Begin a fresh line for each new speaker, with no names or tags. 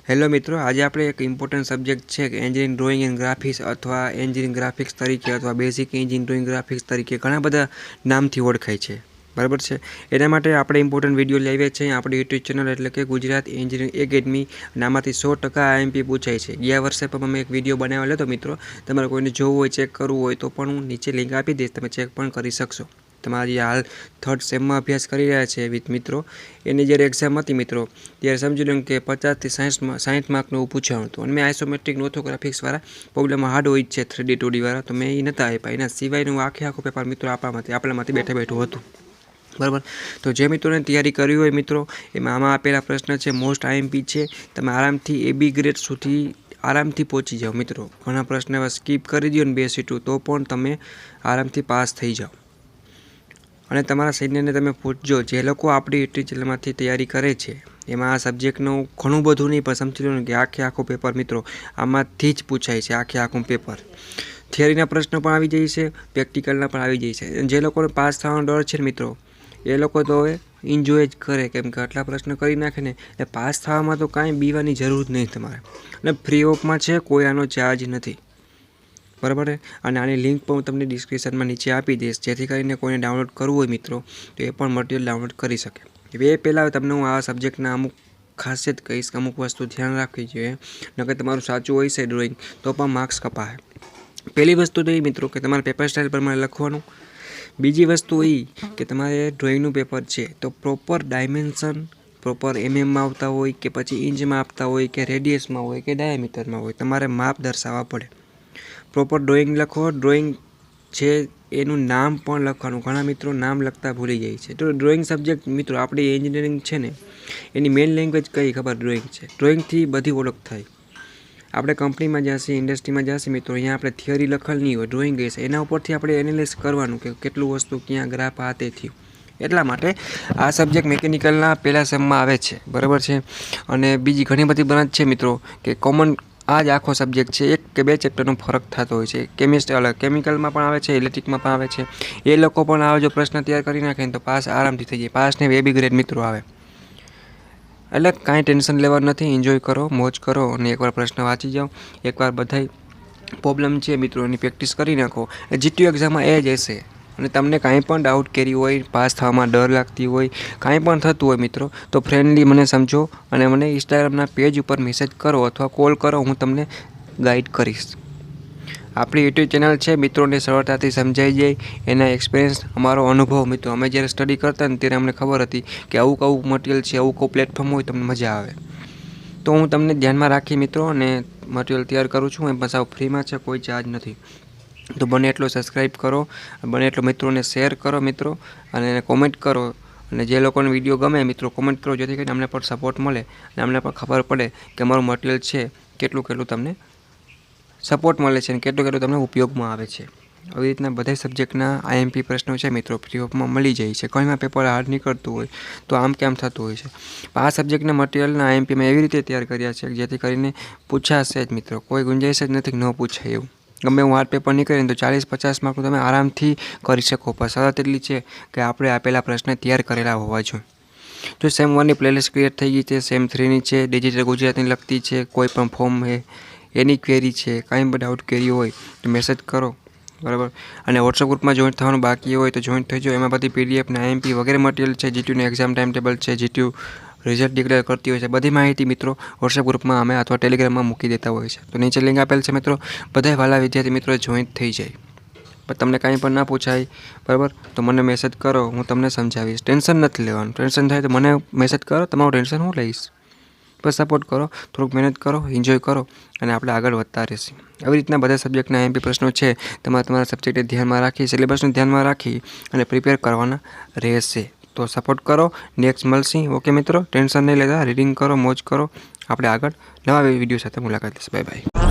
Hello मित्रों, आज आप एक इम्पोर्टન્ટ सब्जेक्ट है कि एंजीनियरिंग ड्रॉइंग एंड ग्राफिक्स अथवा एंजीनियरिंग ग्राफिक्स तरीके अथवा बेसिक एंजीनियरिंग ड्रॉइंग ग्राफिक्स तरीके घણા બધા નામથી ઓળખાય છે। बराबर है। एना माटे आपणे इम्पोर्टન્ટ विडियो लाव्या छे आपणी यूट्यूब चेनल एटले के गुजरात एंजीनियरिंग एकेडमी। आमांथी 100% आईएमपी पूछाय छे। गया वर्षे पण मैं एक विडियो बनावेलो तो मित्रों, तमारे कोईने जोवुं होय चेक करवुं होय तो पण हूँ नीचे लिंक आपी दईश, तमे चेक पण करी शकशो। तमारी हाल थर्ड सेम में अभ्यास करी रह्या छे विथ मित्रों, एनी ज्यारे एक्जाम हती मित्रों त्यारे समजी लो कि 50 થી 60 मार्कनुं पूछाणुं हतुं। मैं आइसोमेट्रिक ऑर्थोग्राफिक्स वाळा प्रॉब्लम हार्ड होय छे 3D 2D वाळा, तो मैं ए नता आप्या। एना सिवायनुं आखो पेपर मित्रों आपणामांथी बेठुं हतुं। बराबर। तो जे मित्रों ने तैयारी करी होय मित्रों, एमां आमां आपेला प्रश्न छे मोस्ट आईएमपी छे। तमे आरामथी AB ग्रेड सुधी आरामथी पहोंची जाओ मित्रों। घणा प्रश्न एवा स्कीप करी दो ने 2 सीटों तो पण तमे आरामथी पास थई जाओ। અને તમારા સિનિયરને તમે પૂછજો જે લોકો આપણી યુટ્યુબ ચેનલમાંથી તૈયારી કરે છે એમાં આ સબ્જેક્ટનું ઘણું બધું નહીં પણ સમજી લો ને કે આખું પેપર મિત્રો આમાંથી જ પૂછાય છે। આખું પેપર થિયરીના પ્રશ્નો પણ આવી જાય છે, પ્રેક્ટિકલના પણ આવી જાય છે। જે લોકોને પાસ થવાનો ડર છે મિત્રો એ લોકો તો હવે એન્જોય જ કરે, કેમ કે આટલા પ્રશ્ન કરી નાખે ને એટલે પાસ થવામાં તો કાંઈ બીવાની જરૂર નહીં તમારે। અને ફ્રી ઓફમાં છે, કોઈ આનો ચાર્જ નથી। बराबर है। और आनी लिंक पर हूँ तमने डिस्क्रिप्शन में नीचे आपी दईश, जेथी करीने कोईने डाउनलॉड करवुं होय मित्रों तो ए पण मटीरियल डाउनलॉड करी शके। ए पहेला तमने हूँ आ सब्जेक्टना अमुक खासियत कहीश कि अमुक वस्तु ध्यान राखवी जोईए, नकर तमारुं साचुं होय छे ड्रॉइंग तो पण मार्क्स कपाय। पहली वस्तु तो ए मित्रों कि तमारे पेपर स्टाइल प्रमाणे लखवानुं। बीजी वस्तु ए कि तमारे ड्रॉइंगनुं पेपर छे तो प्रोपर डायमेन्शन प्रोपर MM में आवता होय के पछी इंच में आपता होय के रेडियस में होय के डायमीटर में होय, तमारे माप दर्शाववा पड़े। Proper drawing लखो। ड्रॉइंग है एनु नाम पण लखवानुं। घणा मित्रों नाम लखता भूली जाय छे। तो ड्रॉइंग सब्जेक्ट मित्रों आपणी एंजीनियरिंग है ने एनी मेन लैंग्वेज कई खबर ड्रॉइंग है। ड्रॉइंग थी बधी ओळख थाय। आपणे कंपनी में जाशे, इंडस्ट्री में जाशे मित्रों, अहींया आपणे थियरी लखेल नहीं होय, ड्रॉइंग हशे, एना उपरथी आपणे एनालाइज करवानुं कि केटलुं वस्तु क्यां ग्राफ आ ते थयुं। એટલા માટે આ સબ્જેક્ટ મેકેનિકલના પહેલા સેમમાં આવે છે। બરાબર છે। અને બીજી ઘણી બધી બ્રાન્ચ છે મિત્રો કે કોમન आज आखो सब्जेक्ट है, एक के 2 चेप्टरनो फरक थतो होय छे। केमिस्ट्री अलग केमिकल में पण आवे छे, इलेक्ट्रिक में पण आवे छे। ए लोको पण आ जो प्रश्न तैयार करी नाखे तो पास आरामथी थई जाय। पास ने AB ग्रेड मित्रों आवे एटले कांई टेन्शन लेवानुं नथी। एन्जॉय करो, मौज करो और एकवार प्रश्न वाँची जाओ। एकवार बधाय प्रॉब्लम छे मित्रों एनी प्रेक्टिस करी नाखो। GTU एक्जाम में ए ज हशे અને તમને કાંઈ પણ ડાઉટ કેરી હોય, પાસ થવામાં ડર લાગતી હોય, કાંઈ પણ થતું હોય મિત્રો તો ફ્રેન્ડલી મને સમજો અને મને ઇન્સ્ટાગ્રામના પેજ ઉપર મેસેજ કરો અથવા કોલ કરો, હું તમને ગાઈડ કરીશ। આપણી યુટ્યુબ ચેનલ છે મિત્રોને સરળતાથી સમજાઈ જાય, એના એક્સપિરિયન્સ અમારો અનુભવ મિત્રો અમે જ્યારે સ્ટડી કરતા ને ત્યારે અમને ખબર હતી કે આવું મટીરિયલ છે, આવું પ્લેટફોર્મ હોય તમને મજા આવે। તો હું તમને ધ્યાનમાં રાખી મિત્રો અને મટીરિયલ તૈયાર કરું છું। એ પાછા ફ્રીમાં છે, કોઈ ચાર્જ નથી। तो बने एटलो सब्सक्राइब करो, बने एटलो मित्रों ने शेर करो मित्रों अने कॉमेंट करो। अने जे लोकोने विडियो गमे मित्रों कॉमेंट करो, जेथी करीने अमने पण सपोर्ट मळे अने अमने पण खबर पड़े कि अमारुं मटीरियल छे केटલું तमने सपोर्ट मळे छे अने केटલું तमने उपयोगमां आवे छे। આવી રીતના બધા સબ્જેક્ટના IMP પ્રશ્નો છે મિત્રો ફ્રી ઓફમાં મળી જાય છે। કોઈમાં પેપર હાર્ડ નીકળતું હોય તો આમ કેમ થતું હોય છે। આ સબ્જેક્ટના મટીરિયલના IMP મેં એવી રીતે તૈયાર કર્યા છે જેથી કરીને પૂછાશે જ મિત્રો, કોઈ ગુંજાઈશ જ નથી કે ન પૂછાય એવું। गमे हूँ हार्ड पेपर नहीं करें तो 40-50 मार्क तमे आराम थी करी सको। पर शरत एटली है कि आपणे आपेला प्रश्न तैयार करेला होवा जोईए। तो सेम 1 प्लेलिस्ट क्रिएट थई गई है, सेम 3 नी है, डिजिटल गुजराती लगती है, कोई पण फॉर्म है एनी क्वेरी है, कहीं भी डाउट क्वेरी हो तो मैसेज करो। बराबर। और व्हाट्सएप ग्रुप में जॉइन थवानुं बाकी हो तो जॉइन थई जाओ। एमां बधी PDF ने IMP वगैरह मटीरियल है। GTU ने एक्जाम टाइम टेबल है, GTU रिजल्ट डिक्लेर करती हो बधी माहिती मित्रों व्हाट्सएप ग्रुप में अमे अथवा टेलिग्राम में मूकी देता होय छे। तो नीचे लिंक आपेल है मित्रों, बधाय वाला विद्यार्थी मित्रों जॉइन थई जाए। पर तमने कांई पण ना पूछाय बराबर तो मने मैसेज करो, हूँ तमने समझावीश। टेन्शन नथी लेवानुं, टेन्शन थाय तो मने मैसेज करो, तमारुं टेन्शन हूँ लईश। पर सपोर्ट करो, थोड़ुंक मेहनत करो, एन्जॉय करो अने आपणे आगळ वधता रहीશું। આવી રીતના બધા સબ્જેક્ટના IMP પ્રશ્નો છે તમારા સબ્જેક્ટે ધ્યાનમાં રાખી, સિલેબસને ધ્યાનમાં રાખી અને પ્રિપેર કરવાના રહેશે। तो सपोर्ट करो, नेक्स्ट मळशी। ओके मित्रों, टेन्शन नहीं लेता, रीडिंग करो, मौज करो। आपणे आगळ नवा विडियो साथे मुलाकात थशे। Bye bye.